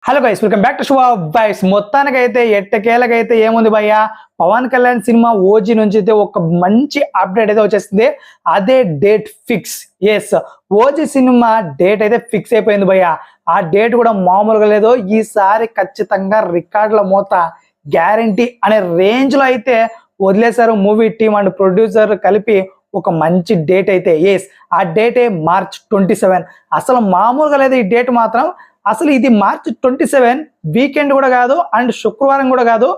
Hello guys, welcome back to శుభ vibes. మొత్తానికైతే ఎట్టకేలకైతే ఏముంది భయ్యా, పవన్ కళ్యాణ్ సినిమా ఓజీ నుంచి అయితే ఒక మంచి అప్డేట్ అయితే వచ్చేస్తుంది. అదే date fix. Yes, OG cinema date అయితే ఫిక్స్ అయిపోయింది భయ్యా. ఆ డేట్ కూడా మామూలుగా లేదు. ఈసారి ఖచ్చితంగా రికార్డుల మోత గ్యారంటీ అనే రేంజ్ లో అయితే వదిలేశారు మూవీ టీమ్ అండ్ ప్రొడ్యూసర్ కలిపి. ఒక మంచి డేట్ అయితే, ఎస్, ఆ డేటే March 27. అసలు మామూలుగా లేదు ఈ డేట్ మాత్రం. అసలు ఇది March 27 వీకెండ్ కూడా కాదు అండ్ శుక్రవారం కూడా కాదు,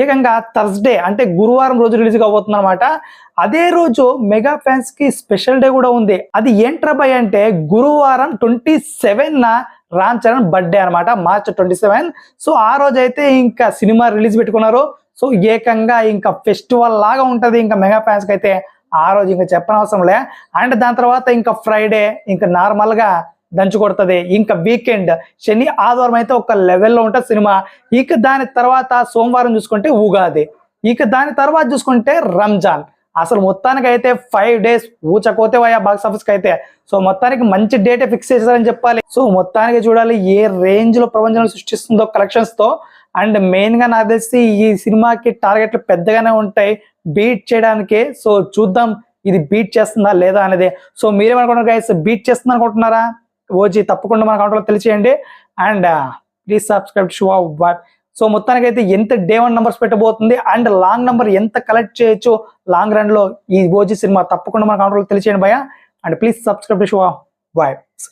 ఏకంగా థర్స్డే అంటే గురువారం రోజు రిలీజ్ కాబోతుంది అనమాట. అదే రోజు మెగా ఫ్యాన్స్ కి స్పెషల్ డే కూడా ఉంది. అది ఏంట్రబై అంటే గురువారం 27న రామ్ చరణ్ బర్త్డే అనమాట, March 27. సో ఆ రోజు అయితే ఇంకా సినిమా రిలీజ్ పెట్టుకున్నారు. సో ఏకంగా ఇంకా ఫెస్టివల్ లాగా ఉంటది ఇంకా మెగా ఫ్యాన్స్ కి అయితే ఆ రోజు. ఇంకా చెప్పనవసరం లే. అండ్ దాని తర్వాత ఇంకా ఫ్రైడే ఇంకా నార్మల్ గా దంచు కొడుతుంది. ఇంకా వీకెండ్ శని ఆదివారం అయితే ఒక లెవెల్లో ఉంటుంది సినిమా. ఇక దాని తర్వాత సోమవారం చూసుకుంటే ఉగాది, ఇక దాని తర్వాత చూసుకుంటే రంజాన్. అసలు మొత్తానికి అయితే 5 days ఊచకోతే వయా బాక్స్ ఆఫీస్ కి అయితే. సో మొత్తానికి మంచి డేటే ఫిక్స్ చేశారని చెప్పాలి. సో మొత్తానికి చూడాలి ఏ రేంజ్ లో ప్రపంచంలో సృష్టిస్తుందో కలెక్షన్స్ తో. అండ్ మెయిన్ గా నాకు తెలిసి ఈ సినిమాకి టార్గెట్లు పెద్దగానే ఉంటాయి బీట్ చేయడానికి. సో చూద్దాం ఇది బీట్ చేస్తుందా లేదా అనేది. సో మీరేమనుకుంటున్నారు గైస్, బీట్ చేస్తుంది అనుకుంటున్నారా ఓజీ? తప్పకుండా మన అకౌంట్లో తెలియచేయండి. And please subscribe Subha vibes. So మొత్తానికి అయితే ఎంత డే 1 నంబర్స్ పెట్టబోతుంది అండ్ లాంగ్ నంబర్ ఎంత కలెక్ట్ చేయొచ్చు లాంగ్ రన్ లో ఈ ఓజీ సినిమా, తప్పకుండా మన అకౌంట్లో తెలియచేయండి భయ్యా. And please subscribe Subha vibes.